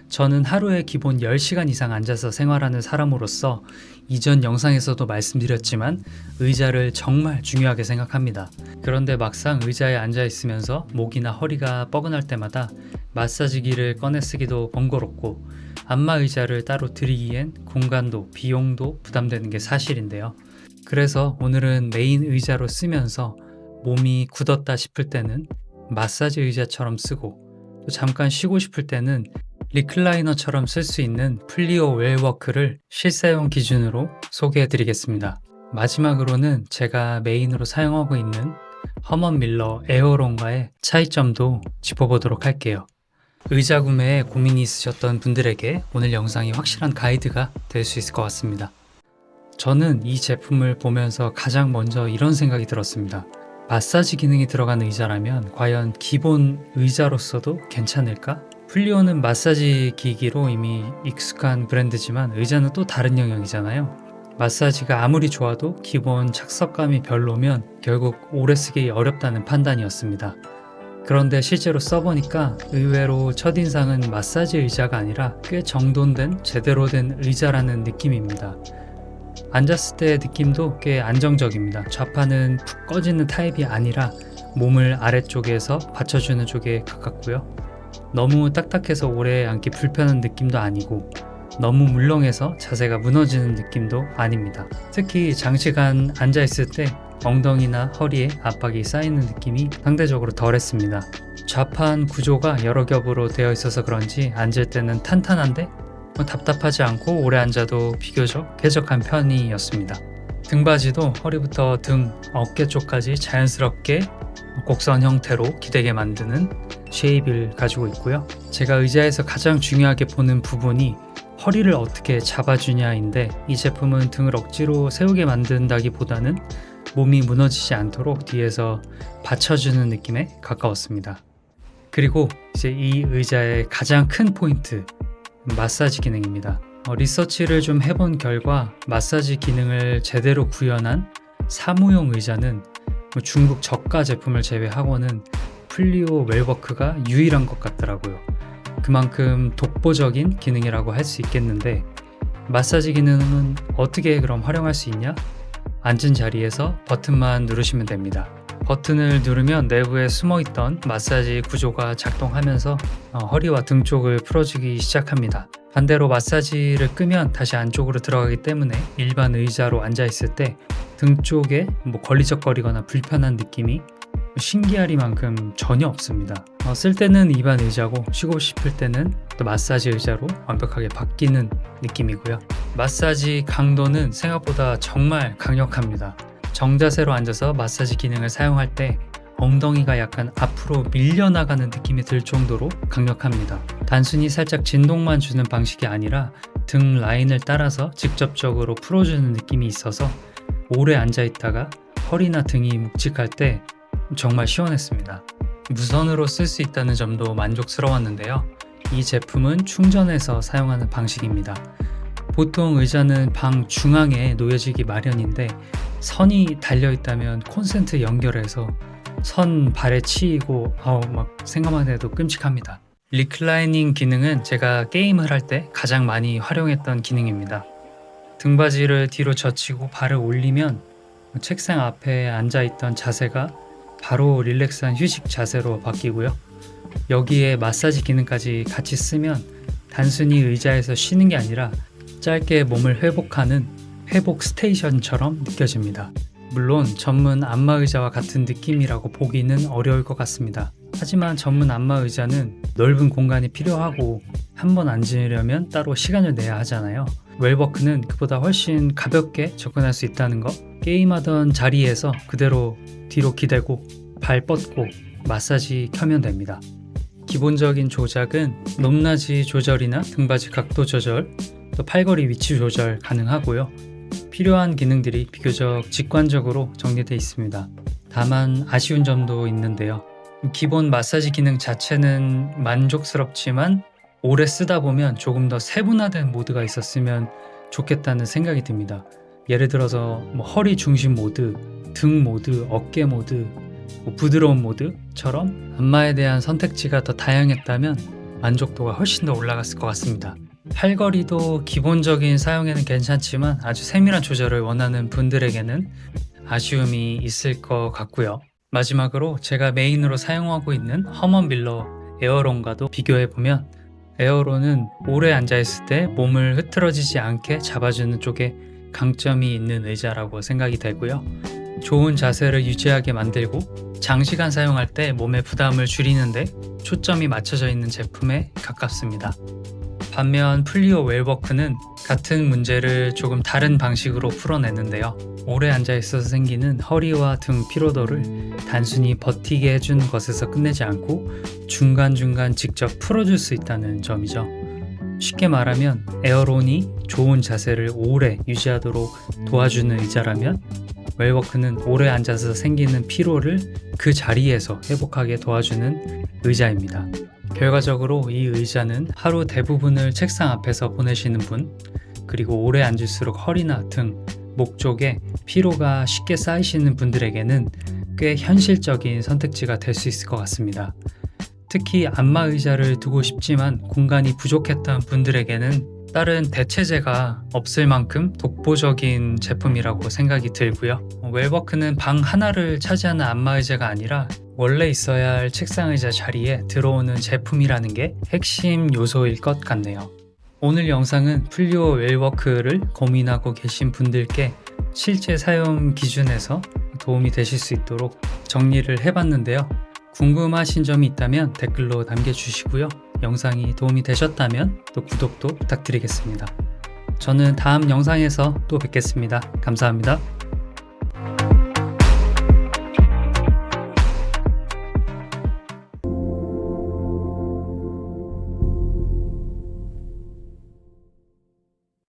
저는 하루에 기본 10시간 이상 앉아서 생활하는 사람으로서 이전 영상에서도 말씀드렸지만 의자를 정말 중요하게 생각합니다. 그런데 막상 의자에 앉아 있으면서 목이나 허리가 뻐근할 때마다 마사지기를 꺼내 쓰기도 번거롭고 안마 의자를 따로 드리기엔 공간도 비용도 부담되는 게 사실인데요. 그래서 오늘은 메인 의자로 쓰면서 몸이 굳었다 싶을 때는 마사지 의자처럼 쓰고 또 잠깐 쉬고 싶을 때는 리클라이너처럼 쓸 수 있는 플리오 웰워크를 실사용 기준으로 소개해 드리겠습니다. 마지막으로는 제가 메인으로 사용하고 있는 허먼 밀러 에어론과의 차이점도 짚어보도록 할게요. 의자 구매에 고민이 있으셨던 분들에게 오늘 영상이 확실한 가이드가 될 수 있을 것 같습니다. 저는 이 제품을 보면서 가장 먼저 이런 생각이 들었습니다. 마사지 기능이 들어간 의자라면 과연 기본 의자로서도 괜찮을까? 플리오는 마사지 기기로 이미 익숙한 브랜드지만 의자는 또 다른 영역이잖아요. 마사지가 아무리 좋아도 기본 착석감이 별로면 결국 오래 쓰기 어렵다는 판단이었습니다. 그런데 실제로 써보니까 의외로 첫인상은 마사지 의자가 아니라 꽤 정돈된 제대로 된 의자라는 느낌입니다. 앉았을 때의 느낌도 꽤 안정적입니다. 좌파는 푹 꺼지는 타입이 아니라 몸을 아래쪽에서 받쳐주는 쪽에 가깝고요. 너무 딱딱해서 오래 앉기 불편한 느낌도 아니고 너무 물렁해서 자세가 무너지는 느낌도 아닙니다. 특히 장시간 앉아있을 때 엉덩이나 허리에 압박이 쌓이는 느낌이 상대적으로 덜했습니다. 좌판 구조가 여러 겹으로 되어 있어서 그런지 앉을 때는 탄탄한데 답답하지 않고 오래 앉아도 비교적 쾌적한 편이었습니다. 등받이도 허리부터 등, 어깨 쪽까지 자연스럽게 곡선 형태로 기대게 만드는 쉐입을 가지고 있고요. 제가 의자에서 가장 중요하게 보는 부분이 허리를 어떻게 잡아주냐인데 이 제품은 등을 억지로 세우게 만든다기보다는 몸이 무너지지 않도록 뒤에서 받쳐주는 느낌에 가까웠습니다. 그리고 이제 이 의자의 가장 큰 포인트, 마사지 기능입니다. 리서치를 좀 해본 결과 마사지 기능을 제대로 구현한 사무용 의자는 중국 저가 제품을 제외하고는 플리오 웰워크가 유일한 것 같더라고요. 그만큼 독보적인 기능이라고 할 수 있겠는데 마사지 기능은 어떻게 그럼 활용할 수 있냐? 앉은 자리에서 버튼만 누르시면 됩니다. 버튼을 누르면 내부에 숨어있던 마사지 구조가 작동하면서 허리와 등 쪽을 풀어주기 시작합니다. 반대로 마사지를 끄면 다시 안쪽으로 들어가기 때문에 일반 의자로 앉아있을 때 등 쪽에 걸리적거리거나 불편한 느낌이 신기하리만큼 전혀 없습니다. 쓸 때는 일반 의자고 쉬고 싶을 때는 또 마사지 의자로 완벽하게 바뀌는 느낌이고요. 마사지 강도는 생각보다 정말 강력합니다. 정자세로 앉아서 마사지 기능을 사용할 때 엉덩이가 약간 앞으로 밀려나가는 느낌이 들 정도로 강력합니다. 단순히 살짝 진동만 주는 방식이 아니라 등 라인을 따라서 직접적으로 풀어주는 느낌이 있어서 오래 앉아있다가 허리나 등이 묵직할 때 정말 시원했습니다. 무선으로 쓸 수 있다는 점도 만족스러웠는데요. 이 제품은 충전해서 사용하는 방식입니다. 보통 의자는 방 중앙에 놓여지기 마련인데 선이 달려있다면 콘센트 연결해서 선 발에 치이고 생각만 해도 끔찍합니다. 리클라이닝 기능은 제가 게임을 할 때 가장 많이 활용했던 기능입니다. 등받이를 뒤로 젖히고 발을 올리면 책상 앞에 앉아있던 자세가 바로 릴렉스한 휴식 자세로 바뀌고요. 여기에 마사지 기능까지 같이 쓰면 단순히 의자에서 쉬는 게 아니라 짧게 몸을 회복하는 회복 스테이션처럼 느껴집니다. 물론 전문 안마 의자와 같은 느낌이라고 보기는 어려울 것 같습니다. 하지만 전문 안마 의자는 넓은 공간이 필요하고 한 번 앉으려면 따로 시간을 내야 하잖아요. 웰워크는 그보다 훨씬 가볍게 접근할 수 있다는 거, 게임하던 자리에서 그대로 뒤로 기대고 발 뻗고 마사지 켜면 됩니다. 기본적인 조작은 높낮이 조절이나 등받이 각도 조절, 또 팔걸이 위치 조절 가능하고요. 필요한 기능들이 비교적 직관적으로 정리되어 있습니다. 다만 아쉬운 점도 있는데요. 기본 마사지 기능 자체는 만족스럽지만 오래 쓰다 보면 조금 더 세분화된 모드가 있었으면 좋겠다는 생각이 듭니다. 예를 들어서 허리 중심 모드, 등 모드, 어깨 모드, 부드러운 모드처럼 안마에 대한 선택지가 더 다양했다면 만족도가 훨씬 더 올라갔을 것 같습니다. 팔걸이도 기본적인 사용에는 괜찮지만 아주 세밀한 조절을 원하는 분들에게는 아쉬움이 있을 것 같고요. 마지막으로 제가 메인으로 사용하고 있는 허먼 밀러 에어론과도 비교해보면 에어론은 오래 앉아있을 때 몸을 흐트러지지 않게 잡아주는 쪽에 강점이 있는 의자라고 생각이 되고요. 좋은 자세를 유지하게 만들고 장시간 사용할 때 몸의 부담을 줄이는데 초점이 맞춰져 있는 제품에 가깝습니다. 반면 플리오 웰워크는 같은 문제를 조금 다른 방식으로 풀어내는데요. 오래 앉아있어서 생기는 허리와 등 피로도를 단순히 버티게 해주는 것에서 끝내지 않고 중간중간 직접 풀어줄 수 있다는 점이죠. 쉽게 말하면 에어론이 좋은 자세를 오래 유지하도록 도와주는 의자라면 웰워크는 오래 앉아서 생기는 피로를 그 자리에서 회복하게 도와주는 의자입니다. 결과적으로 이 의자는 하루 대부분을 책상 앞에서 보내시는 분, 그리고 오래 앉을수록 허리나 등, 목 쪽에 피로가 쉽게 쌓이시는 분들에게는 꽤 현실적인 선택지가 될 수 있을 것 같습니다. 특히 안마 의자를 두고 싶지만 공간이 부족했던 분들에게는 다른 대체제가 없을 만큼 독보적인 제품이라고 생각이 들고요. 웰워크는 방 하나를 차지하는 안마 의자가 아니라 원래 있어야 할 책상 의자 자리에 들어오는 제품이라는 게 핵심 요소일 것 같네요. 오늘 영상은 플리오 웰워크를 고민하고 계신 분들께 실제 사용 기준에서 도움이 되실 수 있도록 정리를 해봤는데요. 궁금하신 점이 있다면 댓글로 남겨주시고요. 영상이 도움이 되셨다면 또 구독도 부탁드리겠습니다. 저는 다음 영상에서 또 뵙겠습니다. 감사합니다.